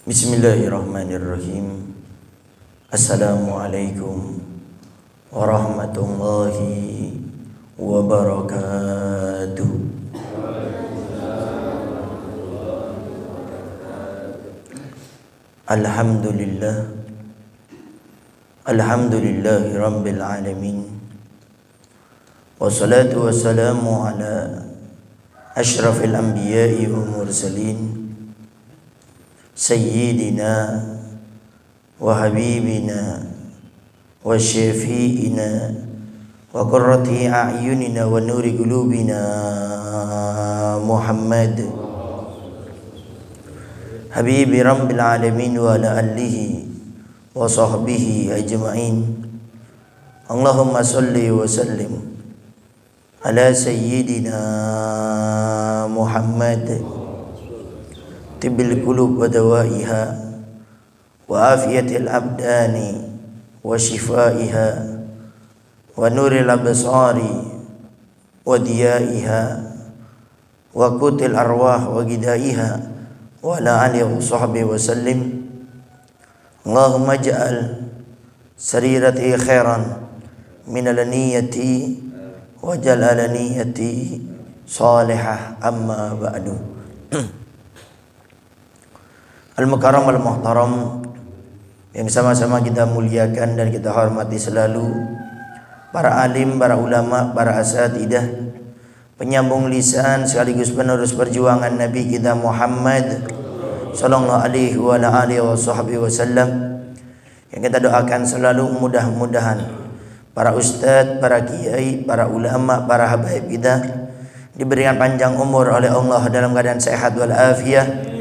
Bismillahirrahmanirrahim. Assalamualaikum warahmatullahi wabarakatuh. Alhamdulillah, alhamdulillahi rabbil alamin. Wassalatu wassalamu ala asyrafil anbiya'i wa mursalin, sayyidina wa habibina wa syafi'ina wa qurrati a'yunina wa nuri qulubina Muhammad habibi rabbil alamin wa ala alihi wa sahbihi ajma'in. Allahumma salli wa sallim ala sayyidina Muhammad tibbil qulub wa dawaiha wa afiyatil abdani wa shifaiha wa nuril absari wa diyaiha wa qutil arwah wa gidaiha wa ala alihi wa sahbihi wa sallim. Allahumma ja'al sarirati khairan min alaniyati wa jalalaniyati salihah, amma ba'du. Al-Mukarram al-Muhtaram yang sama-sama kita muliakan dan kita hormati selalu, para alim, para ulama, para asatidah, penyambung lisan sekaligus penerus perjuangan Nabi kita Muhammad sallallahu alaihi wa alihi wasallam, yang kita doakan selalu mudah-mudahan para ustadz, para kiai, para ulama, para habaib kita diberikan panjang umur oleh Allah dalam keadaan sehat walafiat.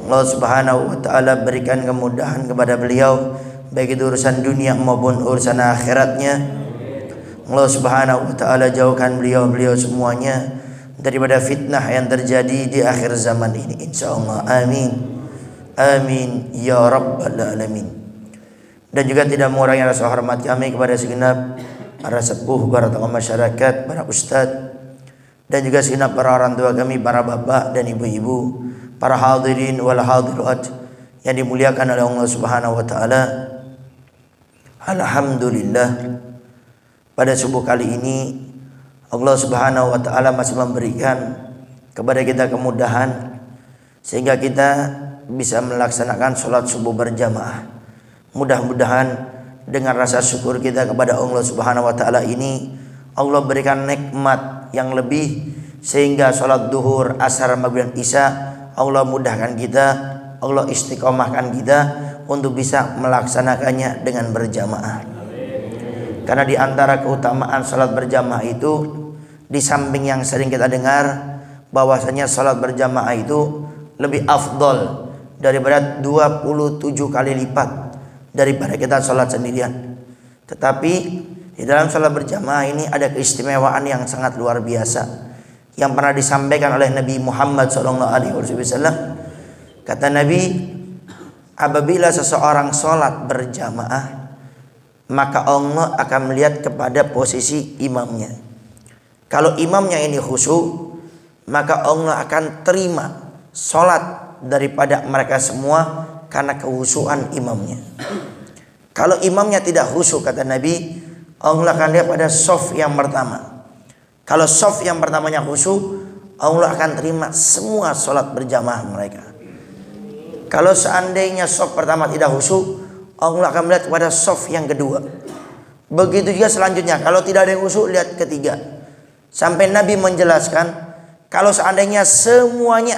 Allah Subhanahu wa taala berikan kemudahan kepada beliau baik itu urusan dunia maupun urusan akhiratnya. Allah Subhanahu wa taala jauhkan beliau semuanya daripada fitnah yang terjadi di akhir zaman ini, insyaallah. Amin. Amin ya rabbal alamin. Dan juga tidak mengurangi rasa hormat kami kepada segenap para sepuh, para tokoh masyarakat, para ustadz, dan juga segenap para orang tua kami, para bapak dan ibu-ibu, para hadirin wal hadirat yang dimuliakan oleh Allah Subhanahu wa taala. Alhamdulillah, pada subuh kali ini Allah Subhanahu wa taala masih memberikan kepada kita kemudahan sehingga kita bisa melaksanakan sholat subuh berjamaah. Mudah-mudahan dengan rasa syukur kita kepada Allah Subhanahu wa taala ini, Allah berikan nikmat yang lebih sehingga sholat duhur, asar, maghrib, isya Allah mudahkan kita, Allah istiqomahkan kita untuk bisa melaksanakannya dengan berjamaah. Karena di antara keutamaan salat berjamaah itu, di samping yang sering kita dengar bahwasanya salat berjamaah itu lebih afdol daripada 27 kali lipat daripada kita salat sendirian. Tetapi di dalam salat berjamaah ini ada keistimewaan yang sangat luar biasa yang pernah disampaikan oleh Nabi Muhammad SAW. Kata Nabi, apabila seseorang sholat berjamaah, maka Allah akan melihat kepada posisi imamnya. Kalau imamnya ini khusyuk, maka Allah akan terima sholat daripada mereka semua karena kekhusyukan imamnya. Kalau imamnya tidak khusyuk, kata Nabi, Allah akan lihat pada shaf yang pertama. Kalau shaf yang pertamanya khusyuk, Allah akan terima semua sholat berjamaah mereka. Kalau seandainya shaf pertama tidak khusyuk, Allah akan melihat pada shaf yang kedua. Begitu juga selanjutnya. Kalau tidak ada yang khusyuk, lihat ketiga. Sampai Nabi menjelaskan, kalau seandainya semuanya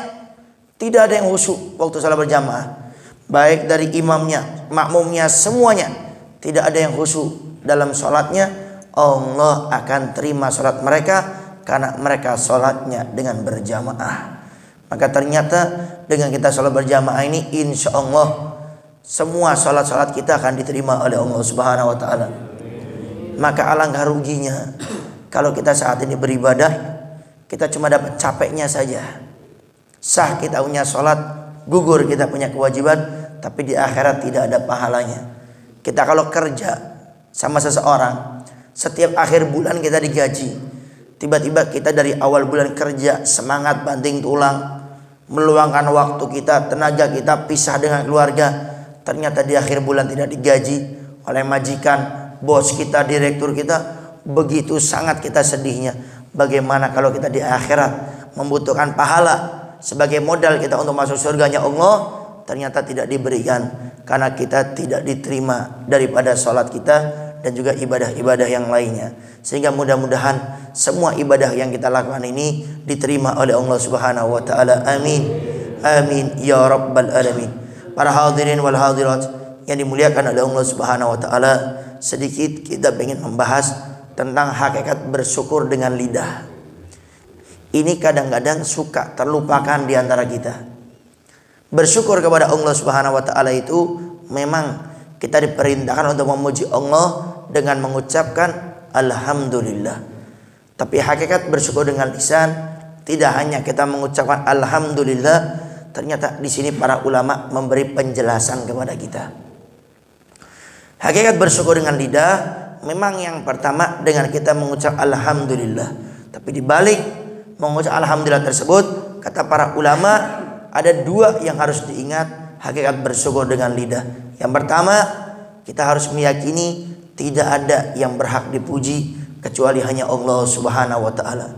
tidak ada yang khusyuk waktu sholat berjamaah, baik dari imamnya, makmumnya, semuanya tidak ada yang khusyuk dalam sholatnya, Allah akan terima sholat mereka karena mereka sholatnya dengan berjamaah. Maka ternyata dengan kita sholat berjamaah ini, insya Allah semua sholat-sholat kita akan diterima oleh Allah Subhanahu wa taala. Maka alangkah ruginya kalau kita saat ini beribadah, kita cuma dapat capeknya saja. Sah kita punya sholat, gugur kita punya kewajiban, tapi di akhirat tidak ada pahalanya. Kita kalau kerja sama seseorang, setiap akhir bulan kita digaji, tiba-tiba kita dari awal bulan kerja semangat banting tulang, meluangkan waktu kita, tenaga kita, pisah dengan keluarga, ternyata di akhir bulan tidak digaji oleh majikan, bos kita, direktur kita, begitu sangat kita sedihnya. Bagaimana kalau kita di akhirat membutuhkan pahala sebagai modal kita untuk masuk surganya Allah, ternyata tidak diberikan karena kita tidak diterima daripada sholat kita dan juga ibadah-ibadah yang lainnya. Sehingga mudah-mudahan semua ibadah yang kita lakukan ini diterima oleh Allah Subhanahu wa taala. Amin. Amin ya rabbal alamin. Para hadirin wal hadirat yang dimuliakan oleh Allah Subhanahu wa taala, sedikit kita ingin membahas tentang hakikat bersyukur dengan lidah. Ini kadang-kadang suka terlupakan di antara kita. Bersyukur kepada Allah Subhanahu wa taala itu memang kita diperintahkan untuk memuji Allah dengan mengucapkan alhamdulillah. Tapi hakikat bersyukur dengan lisan tidak hanya kita mengucapkan alhamdulillah, ternyata di sini para ulama memberi penjelasan kepada kita. Hakikat bersyukur dengan lidah memang yang pertama dengan kita mengucap alhamdulillah. Tapi di balik mengucap alhamdulillah tersebut, kata para ulama, ada dua yang harus diingat hakikat bersyukur dengan lidah. Yang pertama, kita harus meyakini tidak ada yang berhak dipuji kecuali hanya Allah Subhanahu wa taala.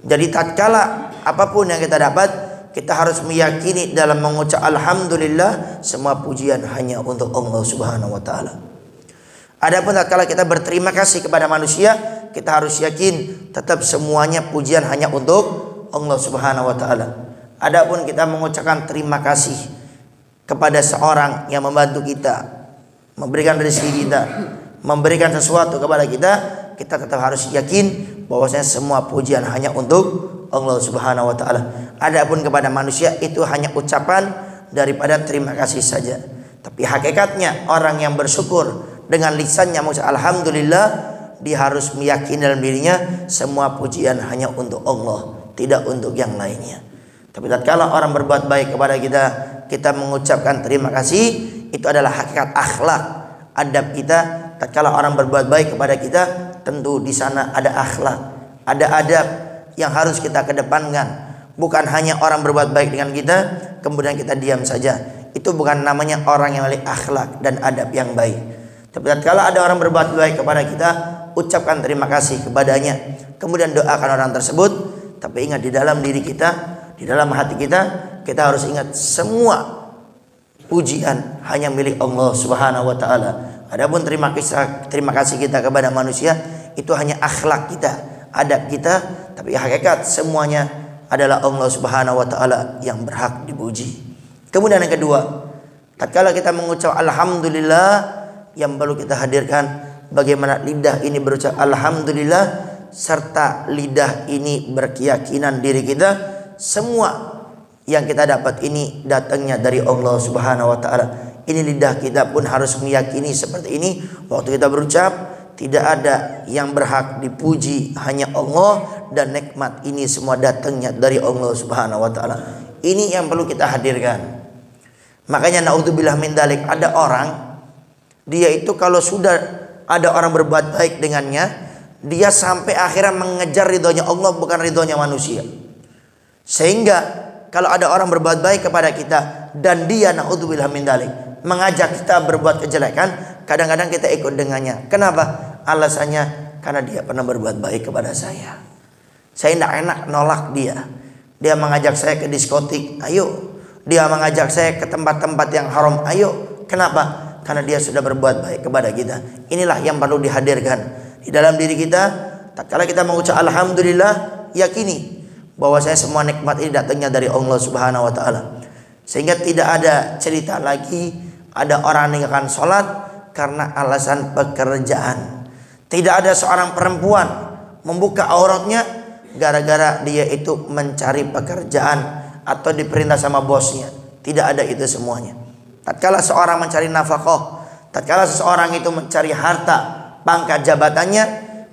Jadi tatkala apapun yang kita dapat, kita harus meyakini dalam mengucap alhamdulillah semua pujian hanya untuk Allah Subhanahu wa taala. Adapun tatkala kita berterima kasih kepada manusia, kita harus yakin tetap semuanya pujian hanya untuk Allah Subhanahu wa taala. Adapun kita mengucapkan terima kasih kepada seorang yang membantu kita, memberikan rezeki kita, memberikan sesuatu kepada kita, kita tetap harus yakin bahwasanya semua pujian hanya untuk Allah Subhanahu wa taala. Adapun kepada manusia itu hanya ucapan daripada terima kasih saja. Tapi hakikatnya orang yang bersyukur dengan lisannya mengucap alhamdulillah, dia harus meyakini dalam dirinya semua pujian hanya untuk Allah, tidak untuk yang lainnya. Tapi tatkala orang berbuat baik kepada kita, kita mengucapkan terima kasih, itu adalah hakikat akhlak, adab kita. Tatkala orang berbuat baik kepada kita, tentu di sana ada akhlak, ada adab yang harus kita kedepankan. Bukan hanya orang berbuat baik dengan kita, kemudian kita diam saja. Itu bukan namanya orang yang memiliki akhlak dan adab yang baik. Tapi tatkala ada orang berbuat baik kepada kita, ucapkan terima kasih kepadanya, kemudian doakan orang tersebut. Tapi ingat, di dalam diri kita, di dalam hati kita, kita harus ingat semua pujian hanya milik Allah Subhanahu wa taala. Adapun terima kasih kita kepada manusia itu hanya akhlak kita, adab kita, tapi hakikat semuanya adalah Allah Subhanahu wa taala yang berhak dipuji. Kemudian yang kedua, tatkala kita mengucap alhamdulillah, yang perlu kita hadirkan bagaimana lidah ini berucap alhamdulillah, serta lidah ini berkeyakinan diri kita semua yang kita dapat ini datangnya dari Allah Subhanahu wa taala. Ini lidah kita pun harus meyakini seperti ini. Waktu kita berucap, tidak ada yang berhak dipuji hanya Allah, dan nikmat ini semua datangnya dari Allah Subhanahu wa taala. Ini yang perlu kita hadirkan. Makanya naudzubillah min dzalik, ada orang dia itu kalau sudah ada orang berbuat baik dengannya, dia sampai akhirnya mengejar ridhonya Allah, bukan ridhonya manusia. Sehingga kalau ada orang berbuat baik kepada kita dan dia naudzubillah min dzalik mengajak kita berbuat kejelekan, kadang-kadang kita ikut dengannya. Kenapa? Alasannya karena dia pernah berbuat baik kepada saya. Saya tidak enak nolak dia. Dia mengajak saya ke diskotik, ayo. Dia mengajak saya ke tempat-tempat yang haram, ayo. Kenapa? Karena dia sudah berbuat baik kepada kita. Inilah yang perlu dihadirkan di dalam diri kita. Tatkala kita mengucap alhamdulillah, yakini bahwa saya semua nikmat ini datangnya dari Allah Subhanahu wa taala. Sehingga tidak ada cerita lagi ada orang meninggalkan sholat karena alasan pekerjaan. Tidak ada seorang perempuan membuka auratnya gara-gara dia itu mencari pekerjaan atau diperintah sama bosnya. Tidak ada itu semuanya. Tatkala seorang mencari nafkah, tatkala seseorang itu mencari harta, pangkat jabatannya,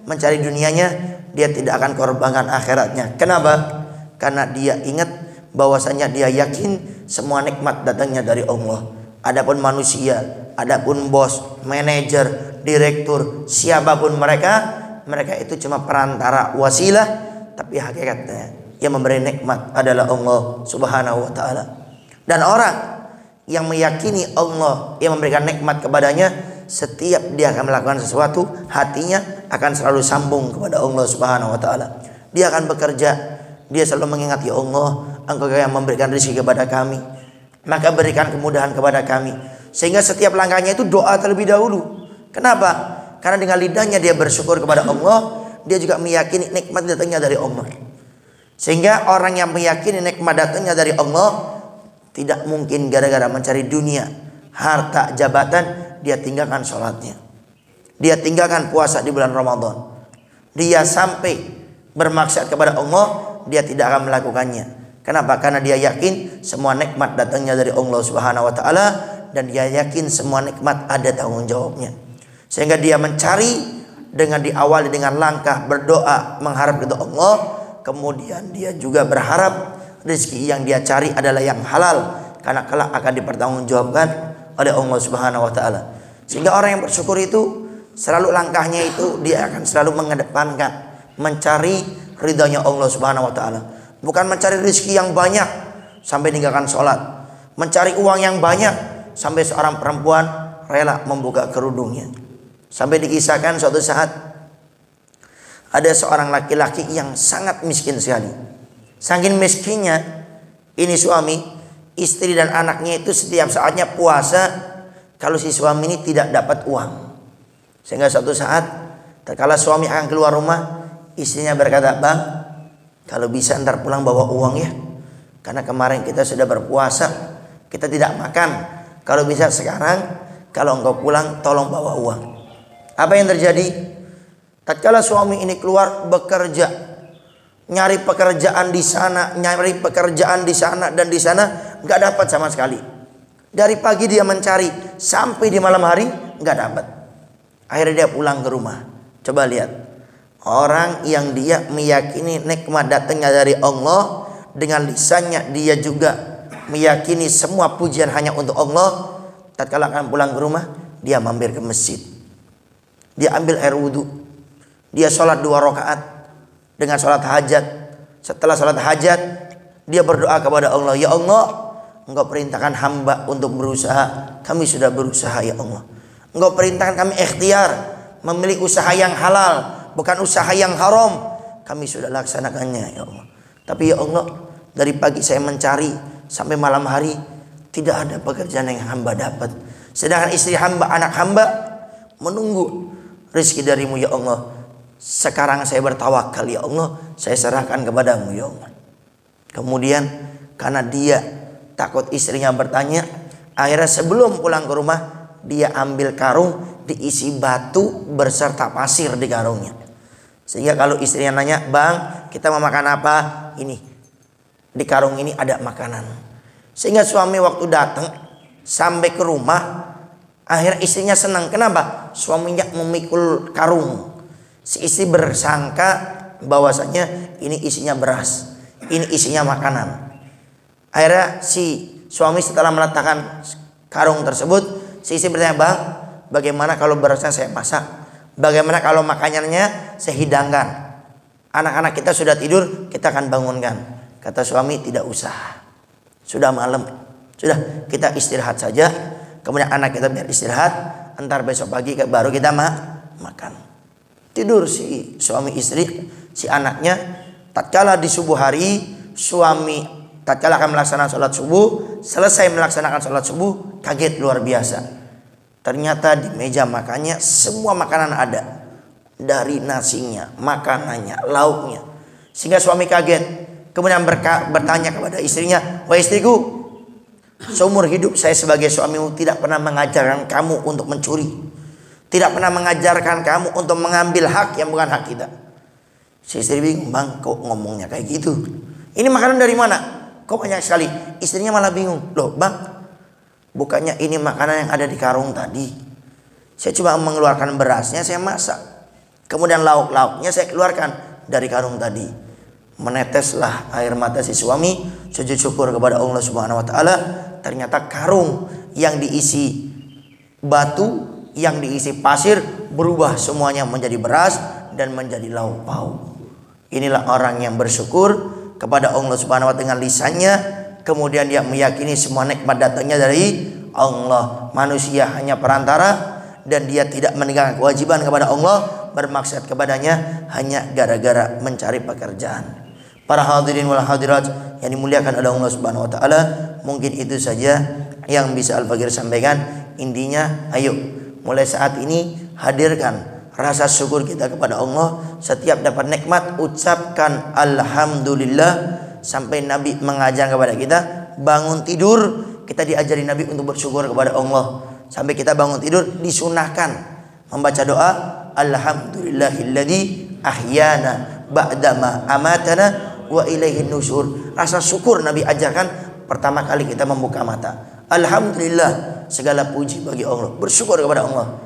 mencari dunianya, dia tidak akan korbankan akhiratnya. Kenapa? Karena dia ingat bahwasanya dia yakin semua nikmat datangnya dari Allah. Adapun manusia, adapun bos, manajer, direktur, siapapun mereka itu cuma perantara, wasilah. Tapi hakikatnya yang memberi nikmat adalah Allah Subhanahu wa taala. Dan orang yang meyakini Allah yang memberikan nikmat kepadanya, setiap dia akan melakukan sesuatu, hatinya akan selalu sambung kepada Allah Subhanahu wa taala. Dia akan bekerja, dia selalu mengingat, ya Allah, Engkau yang memberikan rezeki kepada kami, maka berikan kemudahan kepada kami. Sehingga setiap langkahnya itu doa terlebih dahulu. Kenapa? Karena dengan lidahnya dia bersyukur kepada Allah, dia juga meyakini nikmat datangnya dari Allah. Sehingga orang yang meyakini nikmat datangnya dari Allah, tidak mungkin gara-gara mencari dunia, harta, jabatan, dia tinggalkan sholatnya, dia tinggalkan puasa di bulan Ramadan, dia sampai bermaksud kepada Allah, dia tidak akan melakukannya. Kenapa? Karena dia yakin semua nikmat datangnya dari Allah Subhanahu wa taala, dan dia yakin semua nikmat ada tanggung jawabnya. Sehingga dia mencari dengan diawali dengan langkah berdoa mengharap kepada Allah, kemudian dia juga berharap rezeki yang dia cari adalah yang halal, karena kelak akan dipertanggungjawabkan oleh Allah Subhanahu wa taala. Sehingga orang yang bersyukur itu selalu langkahnya itu dia akan selalu mengedepankan mencari ridhonya Allah Subhanahu wa taala. Bukan mencari rezeki yang banyak sampai meninggalkan sholat, mencari uang yang banyak sampai seorang perempuan rela membuka kerudungnya. Sampai dikisahkan suatu saat ada seorang laki-laki yang sangat miskin sekali. Saking miskinnya ini suami, istri dan anaknya itu setiap saatnya puasa kalau si suami ini tidak dapat uang. Sehingga suatu saat tatkala suami akan keluar rumah, istrinya berkata, "Bang, kalau bisa ntar pulang bawa uang ya. Karena kemarin kita sudah berpuasa, kita tidak makan. Kalau bisa sekarang, kalau engkau pulang tolong bawa uang." Apa yang terjadi? Tatkala suami ini keluar bekerja, nyari pekerjaan di sana, nyari pekerjaan di sana dan di sana, nggak dapat sama sekali. Dari pagi dia mencari sampai di malam hari nggak dapat. Akhirnya dia pulang ke rumah. Coba lihat, orang yang dia meyakini nikmat datangnya dari Allah, dengan lisannya dia juga meyakini semua pujian hanya untuk Allah. Tatkala akan pulang ke rumah, dia mampir ke masjid. Dia ambil air wudhu, dia sholat 2 rakaat dengan sholat hajat. Setelah sholat hajat, dia berdoa kepada Allah, "Ya Allah, Engkau perintahkan hamba untuk berusaha, kami sudah berusaha ya Allah. Engkau perintahkan kami ikhtiar memilih usaha yang halal, bukan usaha yang haram, kami sudah laksanakannya ya Allah. Tapi ya Allah, dari pagi saya mencari sampai malam hari, tidak ada pekerjaan yang hamba dapat. Sedangkan istri hamba, anak hamba menunggu rezeki darimu ya Allah. Sekarang saya bertawakal ya Allah, saya serahkan kepadamu ya Allah." Kemudian karena dia takut istrinya bertanya, akhirnya sebelum pulang ke rumah, dia ambil karung diisi batu berserta pasir di karungnya. Sehingga kalau istrinya nanya, "Bang, kita mau makan apa?" Ini di karung ini ada makanan. Sehingga suami waktu datang sampai ke rumah, akhirnya istrinya senang. Kenapa? Suaminya memikul karung. Si istri bersangka bahwasanya ini isinya beras, ini isinya makanan. Akhirnya si suami setelah meletakkan karung tersebut, si istri bertanya, "Bang, bagaimana kalau berasnya saya masak? Bagaimana kalau makanannya saya hidangkan? Anak-anak kita sudah tidur, kita akan bangunkan." Kata suami, "Tidak usah. Sudah malam. Sudah, kita istirahat saja. Kemudian anak kita biar istirahat, entar besok pagi baru kita makan." Tidur si suami istri, si anaknya. Tatkala di subuh hari, suami tatkala akan melaksanakan sholat subuh, selesai melaksanakan sholat subuh, kaget luar biasa. Ternyata di meja makannya semua makanan ada, dari nasinya, makanannya, lauknya. Sehingga suami kaget. Kemudian bertanya kepada istrinya, "Wahai istriku, seumur hidup saya sebagai suamimu tidak pernah mengajarkan kamu untuk mencuri, tidak pernah mengajarkan kamu untuk mengambil hak yang bukan hak kita." Si istri bingung, "Bang, kok ngomongnya kayak gitu? Ini makanan dari mana? Kok banyak sekali?" Istrinya malah bingung, "Loh Bang, bukannya ini makanan yang ada di karung tadi? Saya cuma mengeluarkan berasnya, saya masak. Kemudian lauk-lauknya saya keluarkan dari karung tadi." Meneteslah air mata si suami, sujud syukur kepada Allah Subhanahu wa taala. Ternyata karung yang diisi batu, yang diisi pasir, berubah semuanya menjadi beras dan menjadi lauk pauk. Inilah orang yang bersyukur kepada Allah Subhanahu wa taala dengan lisannya, kemudian dia meyakini semua nikmat datangnya dari Allah. Manusia hanya perantara dan dia tidak meninggalkan kewajiban kepada Allah, bermaksud kepadanya hanya gara-gara mencari pekerjaan. Para hadirin wal hadirat yang dimuliakan oleh Allah Subhanahu wa taala, mungkin itu saja yang bisa Al-Fakir sampaikan. Intinya, ayo mulai saat ini hadirkan rasa syukur kita kepada Allah. Setiap dapat nikmat ucapkan alhamdulillah. Sampai Nabi mengajar kepada kita, bangun tidur kita diajari Nabi untuk bersyukur kepada Allah. Sampai kita bangun tidur disunahkan membaca doa alhamdulillahilladzi ahyana ba'dama amatana wa ilaihin nusyur. Rasa syukur Nabi ajarkan pertama kali kita membuka mata. Alhamdulillah, segala puji bagi Allah, bersyukur kepada Allah.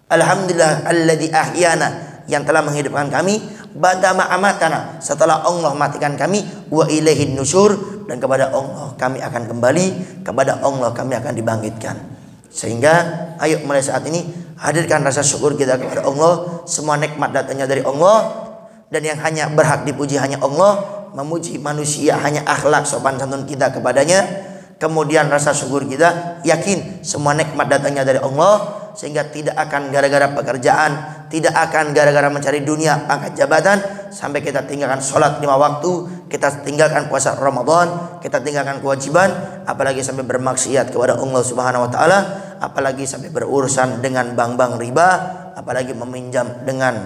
Alhamdulillah alladzi ahyana, yang telah menghidupkan kami, ba'dama amatana, setelah Allah matikan kami, wa ilaihin nusyur, dan kepada Allah kami akan kembali, kepada Allah kami akan dibangkitkan. Sehingga ayo mulai saat ini hadirkan rasa syukur kita kepada Allah. Semua nikmat datangnya dari Allah, dan yang hanya berhak dipuji hanya Allah. Memuji manusia hanya akhlak sopan santun kita kepadanya. Kemudian rasa syukur kita yakin semua nikmat datangnya dari Allah, sehingga tidak akan gara-gara pekerjaan, tidak akan gara-gara mencari dunia, pangkat jabatan, sampai kita tinggalkan sholat 5 waktu, kita tinggalkan puasa Ramadan, kita tinggalkan kewajiban, apalagi sampai bermaksiat kepada Allah Subhanahu wa taala, apalagi sampai berurusan dengan bank-bank riba, apalagi meminjam dengan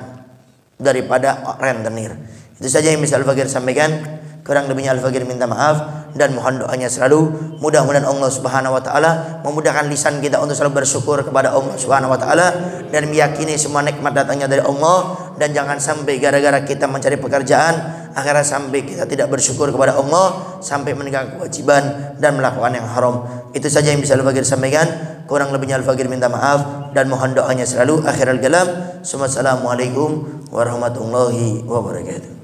daripada rentenir. Itu saja yang bisa Al-Fakir sampaikan. Kurang lebihnya Al-Fakir minta maaf dan mohon doanya selalu. Mudah-mudahan Allah Subhanahu wa taala memudahkan lisan kita untuk selalu bersyukur kepada Allah Subhanahu wa taala dan meyakini semua nikmat datangnya dari Allah, dan jangan sampai gara-gara kita mencari pekerjaan akhirnya sampai kita tidak bersyukur kepada Allah, sampai meninggalkan kewajiban dan melakukan yang haram. Itu saja yang bisa Al-Fakir sampaikan. Kurang lebihnya Al-Fakir minta maaf dan mohon doanya selalu. Akhirul kalam, assalamualaikum warahmatullahi wabarakatuh.